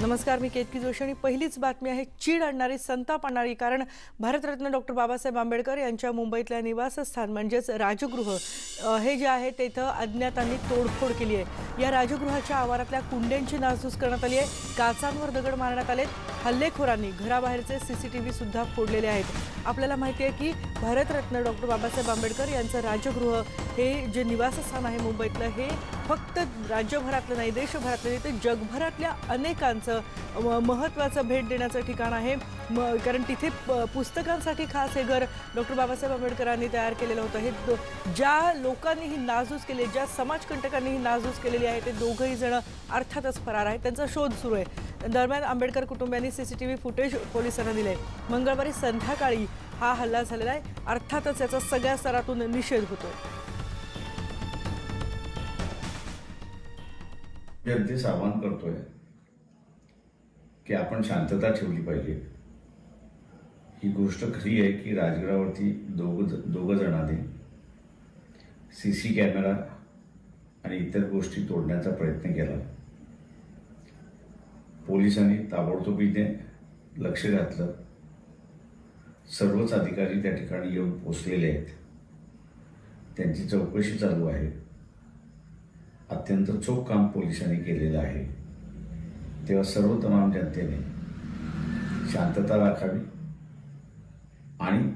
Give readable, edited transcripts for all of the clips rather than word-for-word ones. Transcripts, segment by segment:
नमस्कार, मी केतकी जोशी आणि पहिलीच बातमी आहे चीड आणणारी, संताप आणणारी. कारण भारतरत्न डॉक्टर बाबासाहेब आंबेडकर यांच्या मुंबईतल्या निवासस्थान म्हणजेच राजगृह हे जे आहे तिथं अज्ञातांनी तोडफोड केली आहे. या राजगृहाच्या आवारातल्या कुंड्यांची नासधूस करण्यात आली आहे. काचांवर दगड मारण्यात आलेत. हल्लेखोरांनी घराबाहेरचे सीसीटीव्ही सुद्धा फोडलेले आहेत. आपल्याला माहिती आहे की भारतरत्न डॉक्टर बाबासाहेब आंबेडकर यांचं राजगृह हे जे निवासस्थान आहे मुंबईतलं, हे फक्त राज्यभरातलं नाही, देशभरातलं नाही, तर जगभरातल्या अनेकांचं महत्त्वाचं भेट देण्याचं ठिकाण आहे. कारण तिथे पुस्तकांसाठी खास हे घर डॉक्टर बाबासाहेब आंबेडकरांनी तयार केलेलं होतं. हे ज्या लोकांनी ही नासधूस केली, ज्या समाजकंटकांनी ही नासधूस केलेली आहे, ते दोघंही जण अर्थातच फरार आहेत. त्यांचा शोध सुरू आहे. दरम्यान आंबेडकर कुटुंबियांनी सीसीटीव्ही फुटेज पोलिसांना दिले. मंगळवारी संध्याकाळी हा हल्ला झालेला आहे. अर्थातच याचा सगळ्या स्तरातून निषेध होतो. जनतेस आवाहन करतोय की आपण शांतता ठेवली पाहिजे. ही गोष्ट खरी आहे की राजगृहावरती दोघं जणांनी सीसी कॅमेरा आणि इतर गोष्टी तोडण्याचा प्रयत्न केला. पोलिसांनी ताबडतोबीने लक्ष घातलं. सर्वच अधिकारी त्या ठिकाणी येऊन पोहोचलेले आहेत. त्यांची चौकशी चालू आहे. अत्यंत चोख काम पोलिसांनी केलेलं आहे. तेव्हा सर्व तमाम जनतेने शांतता राखावी आणि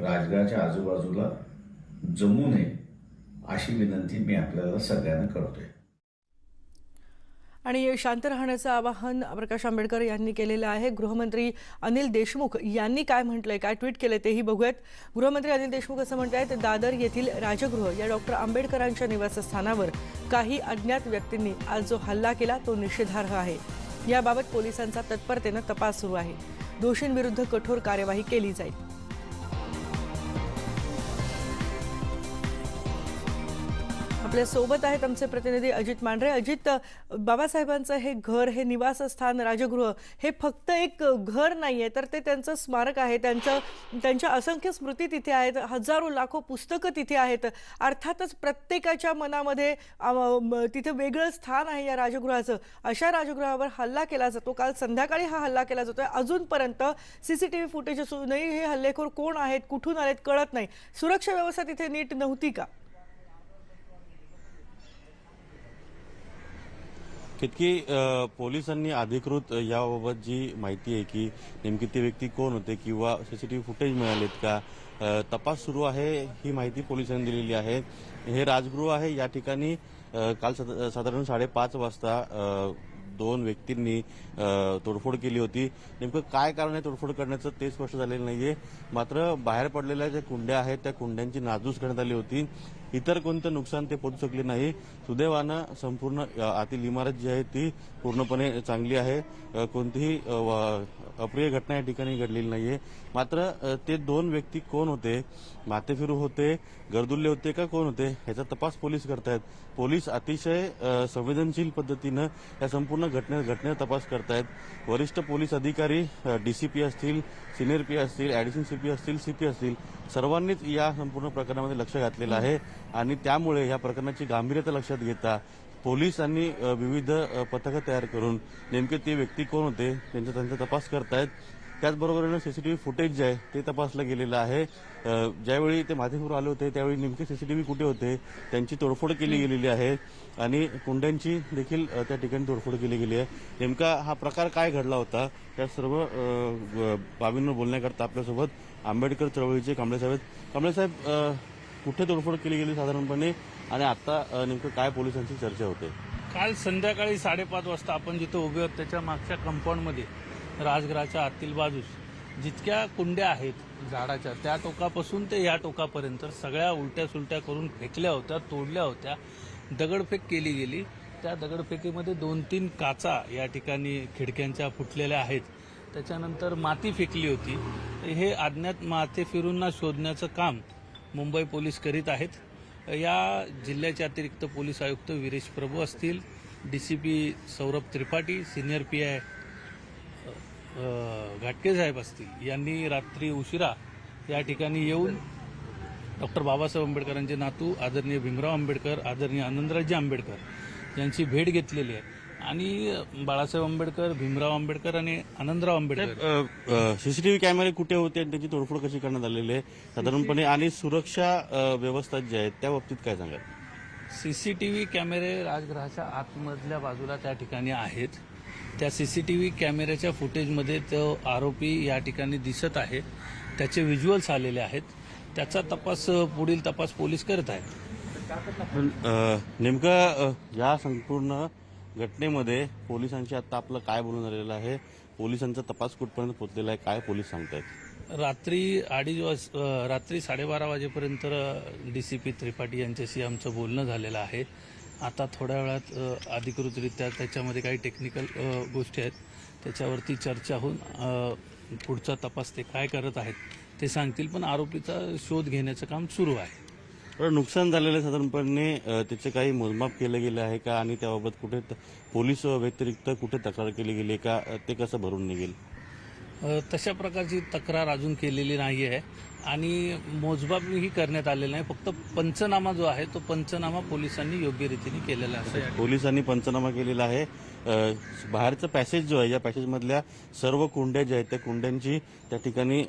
राजगृहाच्या आजूबाजूला जमू नये अशी विनंती मी आपल्याला सगळ्यांना करतोय. आणि शांत राहण्याचं आवाहन प्रकाश आंबेडकर यांनी केलेलं आहे. गृहमंत्री अनिल देशमुख यांनी काय म्हटलंय, काय ट्विट केलंय तेही बघूयात. गृहमंत्री अनिल देशमुख असं म्हणतायत, दादर येथील राजगृह या डॉक्टर आंबेडकरांच्या निवासस्थानावर काही अज्ञात व्यक्तींनी आज जो हल्ला केला तो निषेधार्ह आहे. याबाबत पोलिसांचा तत्परतेनं तपास सुरू आहे. दोषींविरुद्ध कठोर कार्यवाही केली जाईल. आपल्या सोबत आहेत आमचे प्रतिनिधी अजित मांढरे. अजित, बाबासाहेबांचं हे घर, हे निवासस्थान, राजगृह हे फक्त एक घर नाहीये, तर ते त्यांचं स्मारक आहे. त्यांच्या असंख्य स्मृती तिथे आहेत. हजारो लाखो पुस्तकं तिथे आहेत. अर्थातच प्रत्येकाच्या मनामध्ये तिथे वेगळं स्थान आहे या राजगृहाचं. अशा राजगृहावर हल्ला केला जातो. काल संध्याकाळी हा हल्ला केला जातोय. अजूनपर्यंत सीसीटीव्ही फुटेज असूनही हे हल्लेखोर कोण आहेत, कुठून आलेत कळत नाही. सुरक्षा व्यवस्था तिथे नीट नव्हती का? कितकी पोलिसांनी अधिकृत याबाबत जी माहिती आहे की नेमकी ते व्यक्ती कोण होते किंवा सीसीटीव्ही फुटेज मिळालेत का, तपास सुरू आहे, ही माहिती पोलिसांनी दिलेली आहे. हे राजगृह आहे. या ठिकाणी काल साधारण 5:30 वाजता दोन व्यक्तींनी तोडफोड केली होती. नेमकं काय कारण आहे तोडफोड करण्याचं ते स्पष्ट झालेलं नाहीये. मात्र बाहेर पडलेल्या ज्या कुंड्या आहेत त्या कुंड्यांची नासधूस करण्यात आली होती. इतर कोणतं नुकसान ते पोहोचू शकले नाही. सुदैवानं संपूर्ण आतील इमारत जी आहे ती पूर्णपणे चांगली आहे. कोणतीही अप्रिय घटना या ठिकाणी घडलेली नाहीये. मात्र ते दोन व्यक्ती कोण होते, माथेफिरू होते, गर्दुल्ले होते का कोण होते, याचा तपास पोलीस करतायत. पोलीस अतिशय संवेदनशील पद्धतीनं या संपूर्ण घटनेचा तपास करतायत. वरिष्ठ पोलीस अधिकारी, डीसीपी असतील, सिनियर पी असतील, ऍडिशनल सीपी असतील, सीपी असतील, सर्वांनीच या संपूर्ण प्रकरणामध्ये लक्ष घातलेलं आहे. आणि त्यामुळे या प्रकरणाची गांभीर्यता लक्षात घेता पोलिसांनी विविध पथकं तयार करून नेमके ते व्यक्ती कोण होते त्यांचा तपास करतायत. त्याचबरोबरीनं सीसीटीव्ही फुटेज जे आहे ते तपासलं गेलेलं आहे. ज्यावेळी ते माथेफिरू आले होते त्यावेळी नेमके सीसीटीव्ही कुठे होते त्यांची तोडफोड केली गेलेली आहे आणि कुंड्यांची देखील त्या ठिकाणी तोडफोड केली गेली आहे. नेमका हा प्रकार काय घडला होता त्या सर्व बाबींवर बोलण्याकरता आपल्यासोबत आंबेडकर चळवळीचे कांबळे साहेब. कांबळे साहेब, कुठे तोडफोड केली गेली साधारणपणे आणि आता नेमकं काय पोलिसांची चर्चा होते? काल संध्याकाळी 5:30 वाजता आपण जिथे उभे आहोत त्याच्या मागच्या कंपाऊंडमध्ये राजगृहाच्या आतील बाजूस जितक्या कुंड्या आहेत झाडाच्या, त्या टोकापासून ते या टोकापर्यंत सगळ्या उलट्या सुलट्या करून फेकल्या होत्या, तोडल्या होत्या, दगडफेक केली गेली. त्या दगडफेकीमध्ये 2-3 काचा या ठिकाणी खिडक्यांच्या फुटलेल्या आहेत. त्याच्यानंतर माती फेकली होती. हे अज्ञात माथेफिरूंना शोधण्याचं काम मुंबई पोलीस करीत आहेत. या जिल्ह्याचे अतिरिक्त पोलीस आयुक्त विरेश प्रभू असतील, DCP Saurabh Tripathi, senior PI Ghatke साहेब असतील, यांनी रात्री उशिरा या ठिकाणी येऊन डॉक्टर बाबासाहेब आंबेडकरांचे नातू आदरणीय भीमराव आंबेडकर, आदरणीय आनंदराजे आंबेडकर यांची भेट घेतलेली आहे आणि बाळासाहेब आंबेडकर, भीमराव आंबेडकर आणि आनंदराव आंबेडकर. सीसीटीव्ही कॅमेरे कुठे होते आणि त्याची तोडफोड कशी करण्यात आलेली आहे साधारणपणे, आणि सुरक्षा व्यवस्था जी आहे त्या बाबतीत काय सांगाल? सीसीटीव्ही कॅमेरे राजगृहाच्या आतमधल्या बाजूला त्या ठिकाणी आहेत. त्या सीसीटीव्ही कॅमेऱ्याच्या फुटेजमध्ये तो आरोपी या ठिकाणी दिसत आहे. त्याचे व्हिज्युअल्स आलेले आहेत. त्याचा तपास, पुढील तपास पोलीस करत आहेत. पण नेमकं या संपूर्ण घटनेमध्ये पोलिसांशी आता आपलं काय बोलून झालेलं आहे? पोलिसांचा तपास कुठपर्यंत पोहोचलेला आहे, काय पोलीस सांगतायत? रात्री 12:30 वाजेपर्यंत डीसीपी त्रिपाठी यांच्याशी आमचं बोलणं झालेलं आहे. आता थोड्या वेळात अधिकृतरित्या त्याच्यामध्ये काही टेक्निकल गोष्टी आहेत, त्याच्यावरती चर्चा होऊन पुढचा तपास ते काय करत आहेत ते सांगतील. पण आरोपीचा शोध घेण्याचं काम सुरू आहे. पण नुकसान झालेलं आहे साधारणपणे त्याचे काही मोजमाप केले गेले आहे का, आणि त्याबाबत कुठे पोलीस व्यतिरिक्त कुठे तक्रार केली गेली का, ते कसं भरून निघेल? तशा प्रकारची तक्रार अजून केलेली नाही आहे आणि मोजमापही करण्यात आलेला नाही. फक्त पंचनामा जो आहे तो पंचनामा पोलिसांनी योग्य रीतीने केलेला आहे. पोलिसांनी पंचनामा केलेला आहे. बाहेरचं पॅसेज जो आहे, या पॅसेजमधल्या सर्व कुंड्या ज्या आहेत त्या कुंड्यांची त्या ठिकाणी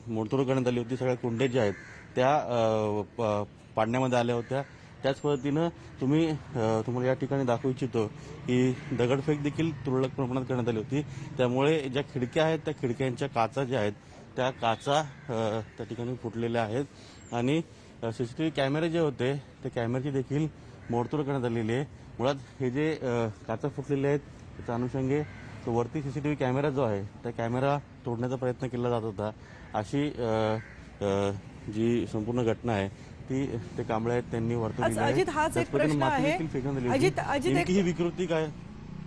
मोडतोड करण्यात आली होती. सगळ्या कुंड्या ज्या आहेत त्या पाडण्यामध्ये आल्या होत्या. त्याच पद्धतीनं तुम्हाला या ठिकाणी दाखवू इच्छितो की दगडफेक देखील तुरळक प्रमाणात करण्यात आली होती. त्यामुळे ज्या खिडक्या आहेत त्या खिडक्यांच्या काचा ज्या आहेत त्या काचा त्या ठिकाणी फुटलेल्या आहेत आणि सीसीटीव्ही कॅमेरे जे होते त्या कॅमेऱ्याची देखील मोडतोड करण्यात आलेली आहे. मुळात हे जे काचा फुटलेले आहेत त्याच्या अनुषंगे तो वरती सीसीटीव्ही कॅमेरा जो आहे त्या कॅमेरा तोडण्याचा प्रयत्न केला जात होता. अशी जी संपूर्ण घटना आहे ती ते कांबळे आहेत त्यांनी वर्तवली आहे. अजित, हाच एक प्रश्न आहे. नेमकी ही विकृती काय?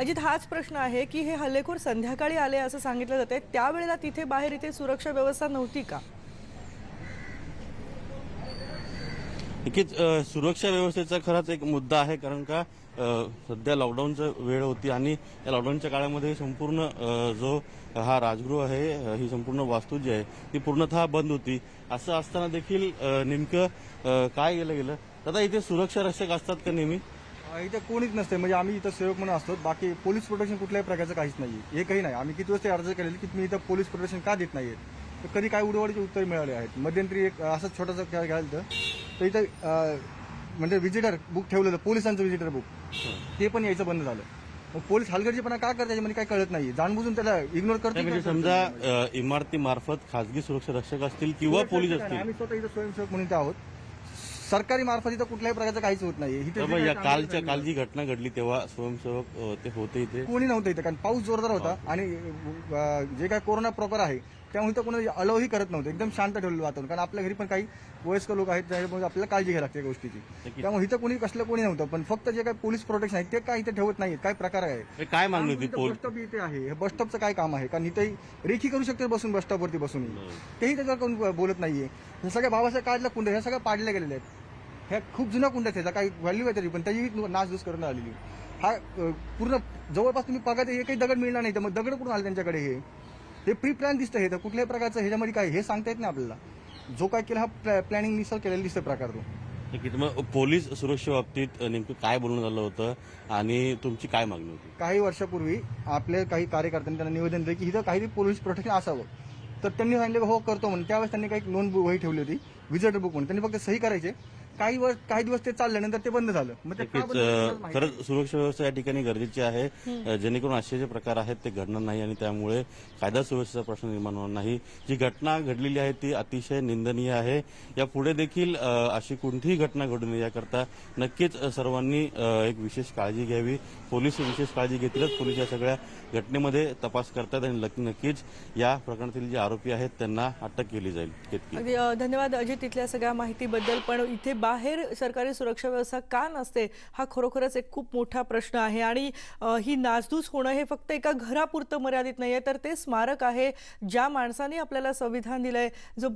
अजित, हाच प्रश्न आहे की हे हल्लेखोर संध्याकाळी आले असं सांगितलं जाते, त्यावेळेला तिथे बाहेर इथे सुरक्षा व्यवस्था नव्हती का? नक्कीच सुरक्षा व्यवस्थेचा खराच एक मुद्दा आहे, कारण का सध्या लॉकडाऊनचा वेळ होती आणि या लॉकडाऊनच्या काळामध्ये संपूर्ण जो हा राजगृह आहे, ही संपूर्ण वास्तू जी आहे ती पूर्णतः बंद होती. असं असताना देखील नेमकं काय केलं गेलं? दादा, इथे सुरक्षा रक्षक असतात का नेहमी? इथे कोणीच नसते. म्हणजे आम्ही इथं सेवक म्हणून असतो. बाकी पोलीस प्रोटेक्शन कुठल्याही प्रकारचं काहीच नाही. हे काही नाही. आम्ही किती वेळेस ते अर्ज केलेले की तुम्ही इथं पोलीस प्रोटेक्शन का देत नाहीये, तर कधी काय उडवाडीचे उत्तर मिळाले आहेत. मध्यंतरी एक असंच छोटासा काय घालतं तर इथं म्हणजे व्हिजिटर बुक ठेवलेलं, पोलिसांचं व्हिजिटर बुक, ते पण यायचं बंद झालं. मग पोलीस हलगर्जीपणा का करतात म्हणजे काही कळत नाही. जाणबुजून त्याला इग्नोर करते. म्हणजे समजा इमारतीमार्फत खासगी सुरक्षा रक्षक असतील किंवा पोलीस असतील, आम्ही स्वतः इथं स्वयंसेवक म्हणून इथं आहोत. सरकारी मार्फत इथं कुठल्याही प्रकारचं काहीच होत नाही. या काल जी घटना घडली तेव्हा स्वयंसेवक ते होते इथे? कोणी नव्हतं इथं, कारण पाऊस जोरदार होता आणि जे काय कोरोना प्रॉपर आहे त्यामुळे इथं कोणी अलावही करत नव्हतं. एकदम शांत ठेवलेलं वातावरण, कारण आपल्या घरी पण काही वयस्कर लोक आहेत त्यामुळे आपल्याला काळजी घ्यायला लागते या गोष्टीची. त्यामुळे इथं कोणी नव्हतं. पण फक्त जे काही पोलीस प्रोटेक्शन आहे ते काय इथे ठेवत नाहीत. काय प्रकार आहे, काय मागणी होती? बसस्टॉप इथे आहे. हे बसस्टॉपचं काय काम आहे? कारण इथे रेखी करू शकते बसून, बसस्टॉपवरती बसून, तेही त्याच्यावर कोण बोलत नाहीये. हे सगळ्या बाबासाहेब काढल्या कुंड्या, ह्या सगळ्या पाडल्या गेलेल्या आहेत. ह्या खूप जुन्या कुंड्या आहेत, काही व्हॅल्यू आहे तरी पण त्याची नासधूस करण्यात आलेली. हा पूर्ण जवळपास तुम्ही बघा हे काही दगड मिळणार नाही. तर मग दगड कुठून आले त्यांच्याकडे? हे प्री प्लॅन दिसतं. हे तर कुठल्याही प्रकारचं ह्याच्यामध्ये काय हे सांगता येत नाही आपल्याला. जो काय केला हा प्लॅनिंग निसर केलेला दिसतोय प्रकार तो. मग पोलीस सुरक्षे बाबतीत नेमकं काय बोलणं झालं होतं आणि तुमची काय मागणी होती? काही वर्षापूर्वी आपले काही कार्यकर्त्यांनी त्यांना निवेदन दिलं की इथं काहीतरी पोलीस प्रोटेक्शन असावं, तर त्यांनी सांगितलं हो करतो म्हणून. त्यावेळेस त्यांनी काही नोंद वही ठेवली होती, व्हिजिटर बुक म्हणून. त्यांनी फक्त सही करायचे. काही दिवस ते चालल्यानंतर ते बंद झालं. मग ते का बंद झालं? खरंच सुरक्षा व्यवस्था या ठिकाणी गरजेची आहे, जेणेकरून असे जे प्रकार आहेत ते घडणार नाही आणि त्यामुळे कायदा सुव्यवस्थेचा प्रश्न निर्माण होणार नाही. जी घटना घडलेली आहे ती अतिशय निंदनीय आहे. यापुढे देखील अशी कोणतीही घटना घडू नये याकरता नक्कीच सर्वांनी एक विशेष काळजी घ्यावी. पोलीस विशेष काळजी घेतीलच. पोलीस या सगळ्या घटनेमध्ये तपास करतात आणि नक्कीच या प्रकरणातील जे आरोपी आहेत त्यांना अटक केली जाईल. धन्यवाद अजित इथल्या सगळ्या माहितीबद्दल. पण इथे बाहेर सरकारी सुरक्षा व्यवस्था का नसते हा खरोखरच एक खूप मोठा प्रश्न आहे. आणि ही नासधूस होणं हे फक्त एका घरापुरतं मर्यादित नाहीये, तर ते स्मारक आहे ज्या माणसाने आपल्याला संविधान दिलंय, जो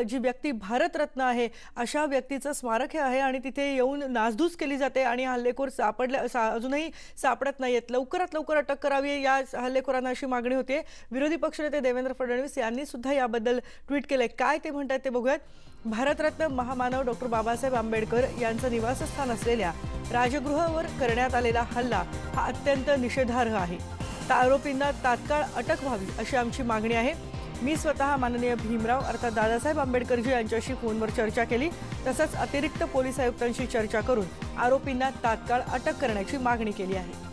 जी व्यक्ती भारतरत्न आहे अशा व्यक्तीचं स्मारक हे आहे. आणि तिथे येऊन नासधूस केली जाते आणि हल्लेखोर अजूनही सापडत नाहीयेत. लवकरात लवकर अटक करावी या हल्लेखोरांना अशी मागणी होते. विरोधी पक्षनेते देवेंद्र फडणवीस यांनी सुद्धा याबद्दल ट्विट केलंय. काय ते म्हणतात ते बघूयात. भारतरत्न महामानव डॉक्टर बाबासाहेब आंबेडकर यांचं निवासस्थान असलेल्या राजगृहावर करण्यात आलेला हल्ला हा अत्यंत निषेधार्ह आहे. आरोपींना तात्काळ अटक व्हावी अशी आमची मागणी आहे. मी स्वतः माननीय भीमराव अर्थात दादासाहेब आंबेडकरजी यांच्याशी फोनवर चर्चा केली. तसंच अतिरिक्त पोलीस आयुक्तांशी चर्चा करून आरोपींना तात्काळ अटक करण्याची मागणी केली आहे.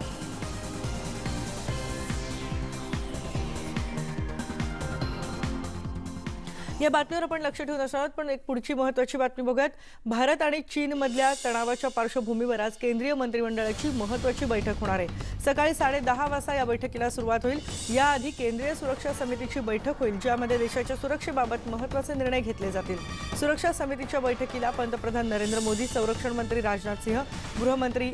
या बातमीवर आपण लक्ष ठेवून असणार, पण एक पुढची महत्त्वाची बातमी बघूयात. भारत आणि चीनमधल्या तणावाच्या पार्श्वभूमीवर आज केंद्रीय मंत्रिमंडळाची महत्त्वाची बैठक होणार आहे. सकाळी 10:30 वाजता या बैठकीला सुरुवात होईल. याआधी केंद्रीय सुरक्षा समितीची बैठक होईल, ज्यामध्ये देशाच्या सुरक्षेबाबत महत्त्वाचे निर्णय घेतले जातील. सुरक्षा समितीच्या बैठकीला पंतप्रधान नरेंद्र मोदी, संरक्षण मंत्री राजनाथ सिंह, गृहमंत्री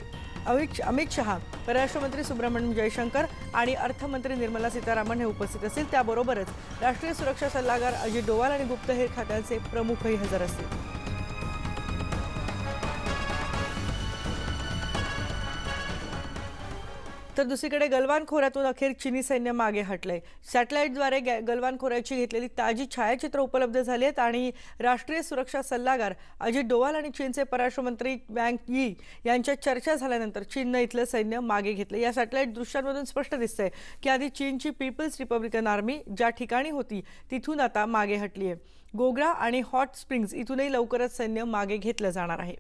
अमित शहा, परराष्ट्र मंत्री सुब्रमण्यम जयशंकर आणि अर्थमंत्री निर्मला सीतारामन हे उपस्थित असतील. त्याबरोबरच राष्ट्रीय सुरक्षा सल्लागार अजित डोवाल आणि गुप्तहेर खात्याचे प्रमुखही हजर असतील. तर दुसरीकडे गलवान खोऱ्यातून अखेर चीनी सैन्य मागे हटलंय. सॅटेलाईटद्वारे गलवान खोऱ्याची घेतलेली ताजी छायाचित्र उपलब्ध झाली आहेत आणि राष्ट्रीय सुरक्षा सल्लागार अजित डोवाल आणि चीनचे परराष्ट्र मंत्री वँग यी यांच्यात चर्चा झाल्यानंतर चीननं इथलं सैन्य मागे घेतलं. या सॅटेलाईट दृश्यांमधून स्पष्ट दिसतंय की आधी चीनची पीपल्स रिपब्लिकन आर्मी ज्या ठिकाणी होती तिथून आता मागे हटली आहे. गोग्रा आणि हॉट स्प्रिंग्स इथूनही लवकरच सैन्य मागे घेतलं जाणार आहे.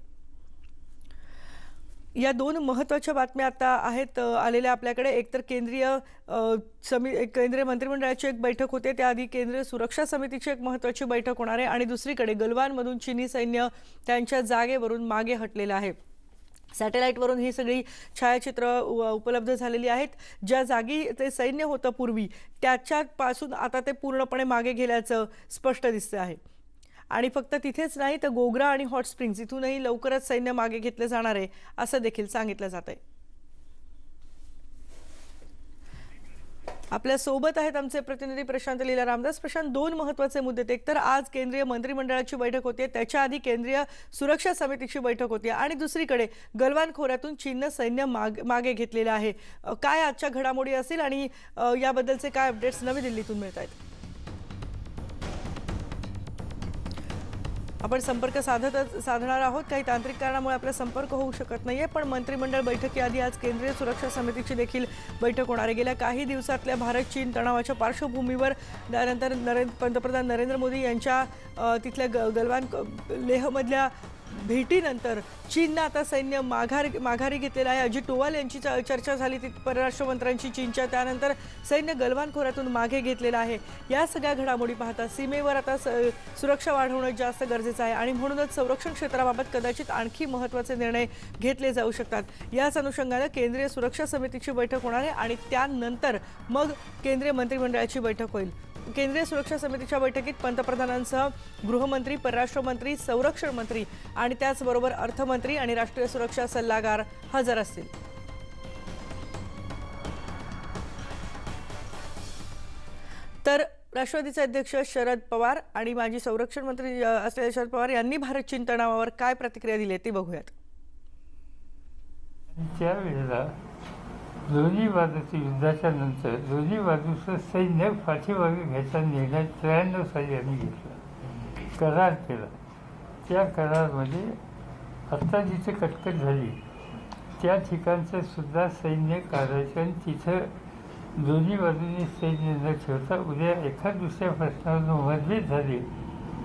या दोन महत्त्वाच्या बातम्या आता आहेत आलेल्या आपल्याकडे. एकतर केंद्रीय मंत्रिमंडळाची एक बैठक होते, त्याआधी केंद्रीय सुरक्षा समितीची एक महत्त्वाची बैठक होणार आहे आणि दुसरीकडे गलवानमधून चीनी सैन्य त्यांच्या जागेवरून मागे हटलेलं आहे. सॅटेलाईटवरून ही सगळी छायाचित्र उपलब्ध झालेली आहेत. ज्या जागी ते सैन्य होतं पूर्वी त्याच्यापासून आता ते पूर्णपणे मागे गेल्याचं स्पष्ट दिसतं आहे. आणि फक्त तिथेच नाही तर गोग्रा आणि हॉट स्प्रिंग्स इथूनही लवकरच सैन्य मागे घेतले जाणार आहे असं देखील सांगितलं जात आहे. आपल्या सोबत आहेत आमचे प्रतिनिधी प्रशांत लीला रामदास. प्रशांत, दोन महत्त्वाचे मुद्दे. एक तर आज केंद्रीय मंत्रिमंडळाची बैठक होती, त्याच्या आधी केंद्रीय सुरक्षा समितीची बैठक होती आणि दुसरीकडे गलवान खोऱ्यातून चीननं सैन्य मागे घेतलेलं आहे. काय आजच्या घडामोडी असतील आणि याबद्दलचे काय अपडेट्स नवी दिल्लीतून मिळत आहेत? आपण संपर्क साधणार आहोत. काही तांत्रिक कारणामुळे आपला संपर्क होऊ शकत नाहीये, पण मंत्रिमंडळ बैठकीआधी आज केंद्रीय सुरक्षा समितीची देखील बैठक होणार आहे. गेल्या काही दिवसातल्या भारत चीन तणावाच्या पार्श्वभूमीवर त्यानंतर पंतप्रधान नरेंद्र मोदी यांच्या तिथल्या गलवान लेहमधल्या भेटीनंतर चीननं आता सैन्य माघारी घेतलेलं आहे. अजित डोवाल यांची चर्चा झाली ती परराष्ट्र मंत्र्यांची चीनच्या, त्यानंतर सैन्य गलवान खोऱ्यातून मागे घेतलेलं आहे. या सगळ्या घडामोडी पाहता सीमेवर आता सुरक्षा वाढवणं जास्त गरजेचं आहे आणि म्हणूनच संरक्षण क्षेत्राबाबत कदाचित आणखी महत्त्वाचे निर्णय घेतले जाऊ शकतात. याच अनुषंगानं केंद्रीय सुरक्षा समितीची बैठक होणार आहे आणि त्यानंतर मग केंद्रीय मंत्रिमंडळाची बैठक होईल. केंद्रीय सुरक्षा समितीच्या बैठकीत पंतप्रधानांसह गृहमंत्री, परराष्ट्र मंत्री, संरक्षण मंत्री आणि त्याचबरोबर अर्थमंत्री आणि राष्ट्रीय सुरक्षा सल्लागार हजर असतील. तर राष्ट्रवादीचे अध्यक्ष शरद पवार आणि माजी संरक्षण मंत्री असलेले शरद पवार यांनी भारत चीन तणावावर काय प्रतिक्रिया दिली ते बघूयात. त्यावेळेला दोन्ही बाजूच्या युद्धाच्या नंतर दोन्ही बाजूचं सैन्य पाठीमागे घ्यायचा निर्णय 93 साली आम्ही घेतला, करार केला. त्या करारमध्ये आत्ता जिथे कटकट झाली त्या ठिकाणचं सुद्धा सैन्य काढायचं आणि तिथं दोन्ही बाजूंनी सैन्य न ठेवता उद्या एखाद दुसऱ्या प्रश्नावर मतभेद झाले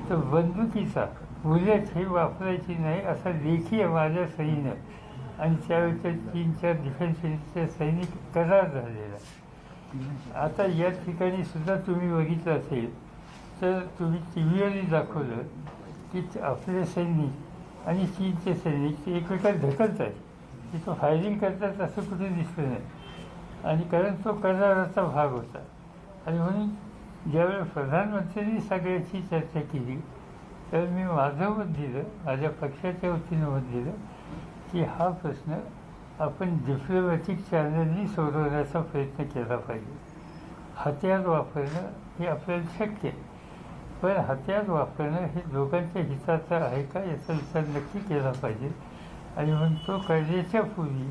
तर बंदुकीचा बुलेट हे वापरायची नाही असा लेखी माझ्या सैन्य आणि त्यावेळेच्या चीनच्या डिफेन्स मिनिस्टरच्या सैनिक करार झालेला. आता या ठिकाणी सुद्धा तुम्ही बघितलं असेल तर तुम्ही टी व्हीवरही दाखवलं की आपले सैनिक आणि चीनचे सैनिक ते एकमेकात ढकलत आहेत, तिथं फायरिंग करतात असं कुठे दिसलं नाही. आणि कारण तो कराराचा भाग होता. आणि म्हणून ज्यावेळेला प्रधानमंत्र्यांनी सगळ्याची चर्चा केली तर मी माझं मत दिलं, माझ्या पक्षाच्या वतीनं मत दिलं की हा प्रश्न आपण डिप्लोमॅटिक चॅनलनी सोडवण्याचा प्रयत्न केला पाहिजे. हत्यार वापरणं हे आपल्याला शक्य आहे, पण हत्यार वापरणं हे दोघांच्या हिताचं आहे का याचा विचार नक्की केला पाहिजे. आणि म्हणून तो करण्याच्या पूर्वी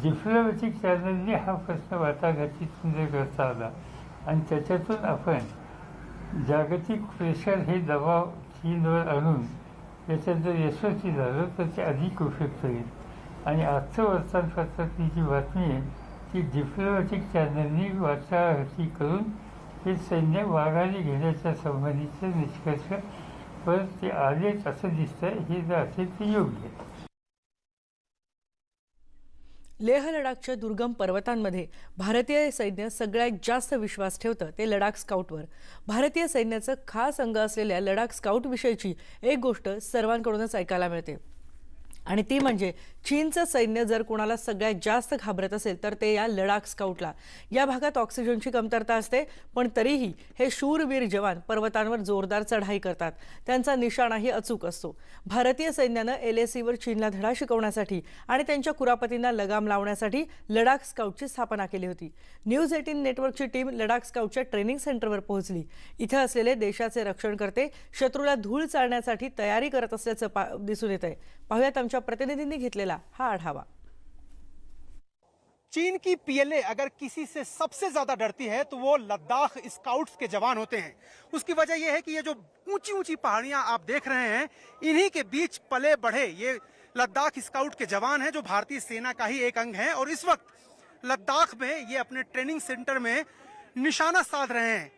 डिप्लोमॅटिक चॅनलनी हा प्रश्न वाटाघाटीतून जर करता आला आणि त्याच्यातून आपण जागतिक प्रेशर हे दबाव चीनवर आणून याच्यात जर यशस्वी झालं तर ते अधिक उपयुक्त होईल. आणि आजचं वर्तमानपत्रातली जी बातमी आहे ती डिप्लोमॅटिक चॅनलनी वार्ताहती करून हे सैन्य माघारी घेण्याच्या संबंधीचे निष्कर्ष परत ते आलेच असं दिसतंय. हे जर असेल ते योग्य आहे. लेह लडाखच्या दुर्गम पर्वतांमध्ये भारतीय सैन्य सगळ्यात जास्त विश्वास ठेवतं ते लडाख स्काउटवर. भारतीय सैन्याचं खास अंग असलेल्या लडाख स्काउटविषयीची एक गोष्ट सर्वांकडूनच ऐकायला मिळते आणि ती म्हणजे चीनचं सैन्य जर कोणाला सगळ्यात जास्त घाबरत असेल तर ते या लडाख स्काउटला. या भागात ऑक्सिजनची कमतरता असते पण तरीही हे शूरवीर जवान पर्वतांवर जोरदार चढाई करतात. त्यांचा निशाणाही अचूक असतो. भारतीय सैन्यानं LACवर चीनला धडा शिकवण्यासाठी आणि त्यांच्या कुरापतींना लगाम लावण्यासाठी लडाख स्काउटची स्थापना केली होती. न्यूज 18 नेटवर्कची टीम लडाख स्काउटच्या ट्रेनिंग सेंटरवर पोहोचली. इथे असलेले देशाचे रक्षणकर्ते शत्रूला धूळ चालण्यासाठी तयारी करत असल्याचं दिसून येत आहे. पाहूयात आमच्या प्रतिनिधींनी घेतलेला हा आढावा. चीन की PLA अगर किसी से सबसे ज्यादा डरती है तो वो लद्दाख स्काउट्स के जवान होते हैं. उसकी वजह यह है कि ये जो ऊंची ऊंची पहाड़ियां आप देख रहे हैं इन्हीं के बीच पले बढ़े ये लद्दाख स्काउट के जवान हैं जो भारतीय सेना का ही एक अंग है. और इस वक्त लद्दाख में ये अपने ट्रेनिंग सेंटर में निशाना साध रहे हैं.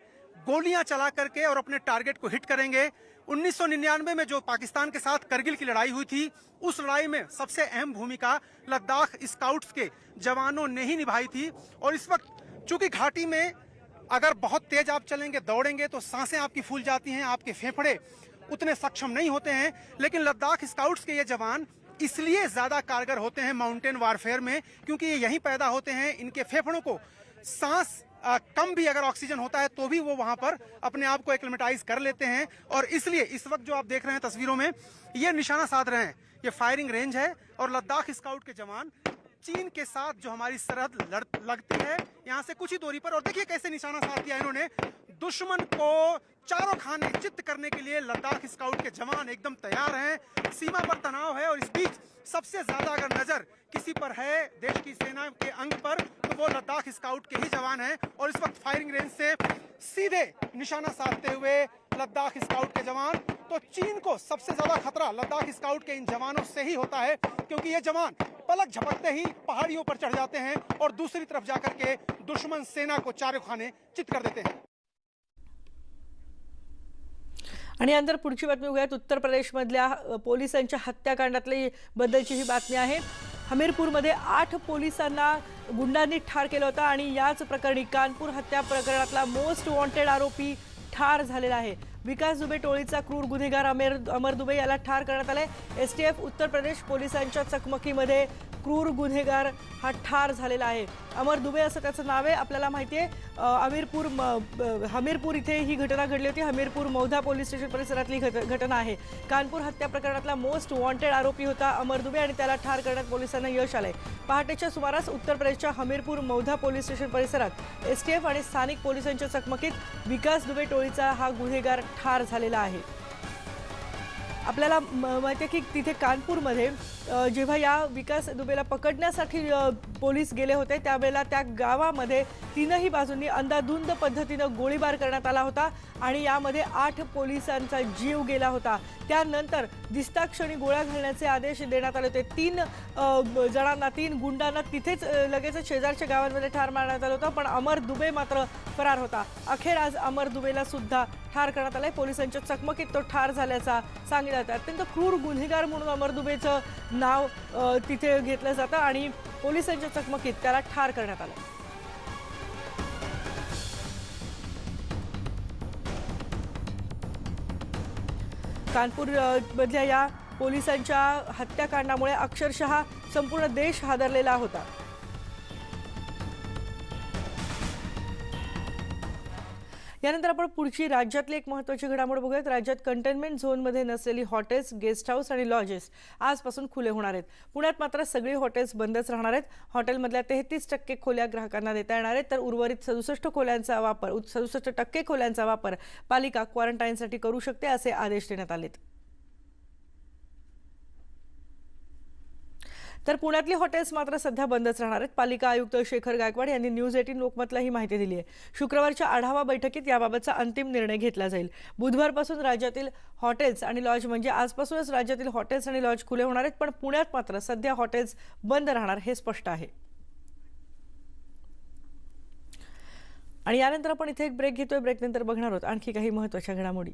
गोलियां चला करके और अपने टारगेट को हिट करेंगे. 1999 में जो पाकिस्तान के साथ करगिल की लड़ाई हुई थी उस लड़ाई में सबसे अहम भूमिका लद्दाख स्काउट्स के जवानों ने ही निभाई थी. और इस वक्त चूंकि घाटी में अगर बहुत तेज आप चलेंगे दौड़ेंगे तो सांसें आपकी फूल जाती हैं, आपके फेफड़े उतने सक्षम नहीं होते हैं. लेकिन लद्दाख स्काउट्स के ये जवान इसलिए ज्यादा कारगर होते हैं माउंटेन वारफेयर में क्योंकि ये यहीं पैदा होते हैं. इनके फेफड़ों को सांस कम भी अगर ऑक्सीजन होता है तो भी वो वहां पर अपने आप को एक्लिमेटाइज कर लेते हैं. और इसलिए इस वक्त जो आप देख रहे हैं तस्वीरों में ये निशाना साध रहे हैं. ये फायरिंग रेंज है और लद्दाख स्काउट के जवान चीन के साथ जो हमारी सरहद लगती है यहाँ से कुछ ही दूरी पर. और देखिए कैसे निशाना साध दिया इन्होंने. दुश्मन को चारों खाने चित्त करने के लिए लद्दाख स्काउट के जवान एकदम तैयार हैं. सीमा पर तनाव है और इस बीच सबसे ज्यादा अगर नजर किसी पर है देश की सेना के अंग पर तो वो लद्दाख स्काउट के ही जवान हैं. और इस वक्त फायरिंग रेंज से सीधे निशाना साधते हुए लद्दाख स्काउट के जवान. तो चीन को सबसे ज्यादा खतरा लद्दाख स्काउट के इन जवानों से ही होता है क्योंकि ये जवान पलक झपकते ही पहाड़ियों पर चढ़ जाते हैं और दूसरी तरफ जाकर के दुश्मन सेना को चारों खाने चित कर देते हैं. आणि अंदर पुढची बातमी बघूयात. उत्तर प्रदेशमधल्या पोलिसांच्या हत्याकांडातली बद्दलची ही बातमी आहे. हमीरपूरमध्ये 8 पोलिसांना गुंडांनी ठार केलं होतं आणि याच प्रकरणी कानपूर हत्या प्रकरणातला मोस्ट वॉन्टेड आरोपी ठार झालेला आहे. विकास दुबे टोळीचा क्रूर गुन्हेगार अमर दुबे याला ठार करण्यात आले. STF उत्तर प्रदेश पोलिसांच्या चकमकीमध्ये क्रूर गुन्हेगार हा ठार झालेला आहे. अमर दुबे असं त्याचं नाव आहे. आपल्याला माहिती आहे हमीरपूर इथे ही घटना घडली होती. हमीरपूर मौधा पोलीस स्टेशन परिसरातली घटना आहे. कानपूर हत्या प्रकरणातला मोस्ट वॉन्टेड आरोपी होता अमर दुबे आणि त्याला ठार करण्यात पोलिसांना यश आलंय. पहाटेच्या सुमारास उत्तर प्रदेशच्या हमीरपूर मौधा पोलीस स्टेशन परिसरात STF आणि स्थानिक पोलिसांच्या चकमकीत विकास दुबे टोळीचा हा गुन्हेगार ठार झालेला आहे. आपल्याला माहिती आहे की तिथे कानपूरमध्ये जेव्हा या विकास दुबेला पकडण्यासाठी पोलीस गेले होते त्यावेळेला त्या गावामध्ये तीनही बाजूंनी अंधाधुंद पद्धतीनं गोळीबार करण्यात आला होता आणि यामध्ये 8 पोलिसांचा जीव गेला होता. त्यानंतर दिसता क्षणी गोळ्या घालण्याचे आदेश देण्यात आले होते. 3 गुंडांना तिथेच लगेच शेजारच्या गावांमध्ये ठार मारण्यात आलं होतं पण अमर दुबे मात्र फरार होता. अखेर आज अमर दुबेला सुद्धा ठार करण्यात आलंय. पोलिसांच्या चकमकीत तो ठार झाल्याचा सांगितलं जातं. अत्यंत क्रूर गुन्हेगार म्हणून अमर दुबेचं नाव तिथे घेतलं जातं आणि पोलिसांच्या चकमकीत त्याला ठार करण्यात आलं. कानपूर मधल्या या पोलिसांच्या हत्याकांडामुळे अक्षरशः संपूर्ण देश हादरलेला होता. यानंतर आपण पुढची राज्यातली एक महत्त्वाची घडामोड बघूयात. राज्यात कंटेनमेंट झोनमध्ये नसलेली हॉटेल्स, गेस्ट हाऊस आणि लॉजेस आजपासून खुले होणार आहेत. पुण्यात मात्र सगळी हॉटेल्स बंदच राहणार आहेत. हॉटेलमधल्या 33% खोल्या ग्राहकांना देता येणार आहेत तर उर्वरित 67% खोल्यांचा वापर पालिका क्वारंटाईनसाठी करू शकते असे आदेश देण्यात आलेत. तर पुण्यातली हॉटेल्स मात्र सध्या बंदच राहणार आहेत. पालिका आयुक्त शेखर गायकवाड यांनी न्यूज 18 लोकमतला ही माहिती दिली आहे. शुक्रवारच्या आढावा बैठकीत याबाबतचा अंतिम निर्णय घेतला जाईल. बुधवारपासून राज्यातील हॉटेल्स आणि लॉज म्हणजे आजपासूनच राज्यातील हॉटेल्स आणि लॉज खुले होणार आहेत, पण पुण्यात मात्र सध्या हॉटेल्स बंद राहणार हे स्पष्ट आहे. आणि यानंतर आपण इथे एक ब्रेक घेतोय. ब्रेकनंतर बघणार आहोत आणखी काही महत्त्वाच्या घडामोडी.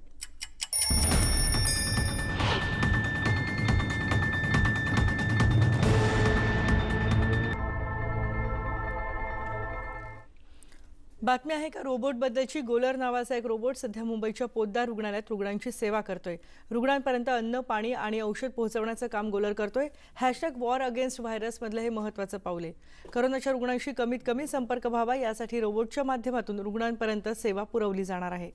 बातमी आहे का रोबोटबद्दलची. गोलर नावाचा एक रोबोट सध्या मुंबईच्या पोद्दार रुग्णालयात रुग्णांची सेवा करतोय. रुग्णांपर्यंत अन्न, पाणी आणि औषध पोहोचवण्याचं काम गोलर करतोय. #वॉर अगेन्स्ट व्हायरसमधलं हे महत्त्वाचं पाऊल आहे. करोनाच्या रुग्णांशी कमीत कमी संपर्क व्हावा यासाठी रोबोटच्या माध्यमातून रुग्णांपर्यंत सेवा पुरवली जाणार आहे.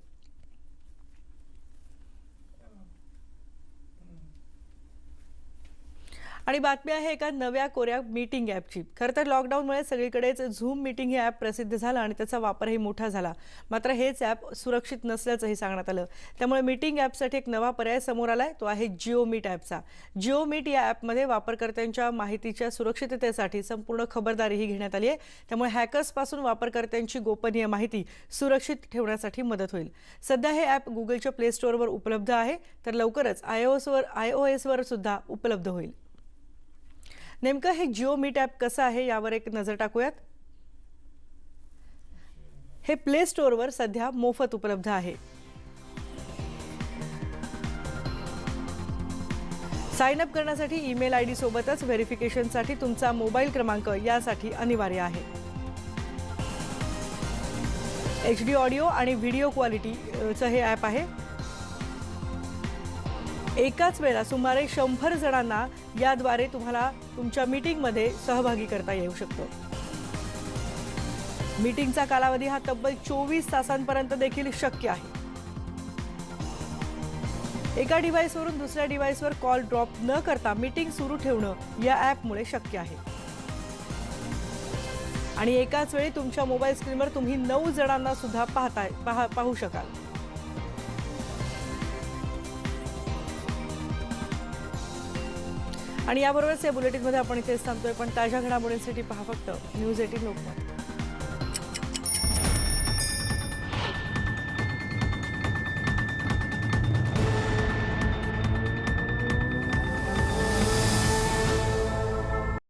आणि बातमी आहे एका नव्या कोऱ्या मीटिंग ॲपची. खरं तर लॉकडाऊनमुळे सगळीकडेच झूम मीटिंग हे ॲप प्रसिद्ध झालं आणि त्याचा वापरही मोठा झाला. मात्र हेच ॲप सुरक्षित नसल्याचंही सांगण्यात आलं. त्यामुळे मीटिंग ॲपसाठी एक नवा पर्याय समोर आलाय, तो आहे जिओ मीट ॲपचा. जिओ मीट या ॲपमध्ये वापरकर्त्यांच्या माहितीच्या सुरक्षिततेसाठी संपूर्ण खबरदारीही घेण्यात आली आहे. त्यामुळे हॅकर्सपासून वापरकर्त्यांची गोपनीय माहिती सुरक्षित ठेवण्यासाठी मदत होईल. सध्या हे ॲप गुगलच्या प्ले स्टोअरवर उपलब्ध आहे, तर लवकरच iOS-वर सुद्धा उपलब्ध होईल. नेमकं हे जिओ मीट ॲप कसं आहे यावर एक नजर टाकूयात. हे प्ले स्टोअरवर सध्या मोफत उपलब्ध आहे. साइन अप करण्यासाठी ईमेल आयडी सोबतच व्हेरिफिकेशनसाठी तुमचा मोबाईल क्रमांक यासाठी अनिवार्य आहे. HD ऑडिओ आणि व्हिडिओ क्वालिटीचं हे ॲप आहे. एकाच वेळेला सुमारे 100 जणांना याद्वारे तुम्हाला तुमच्या मीटिंगमध्ये सहभागी करता येऊ शकतो. मीटिंगचा कालावधी हा तब्बल 24 तासांपर्यंत देखील शक्य आहे. एका डिव्हाइसवरून दुसऱ्या डिव्हाइसवर कॉल ड्रॉप न करता मीटिंग सुरू ठेवणं या ॲपमुळे शक्य आहे. आणि एकाच वेळी तुमच्या मोबाईल स्क्रीनवर तुम्ही 9 जणांना सुद्धा पाहू शकाल. आणि याबरोबरच या बुलेटिनमध्ये आपण इथेच थांबतोय. पण ताज्या घडामोडींसाठी पहा फक्त न्यूज 18 लोकमत.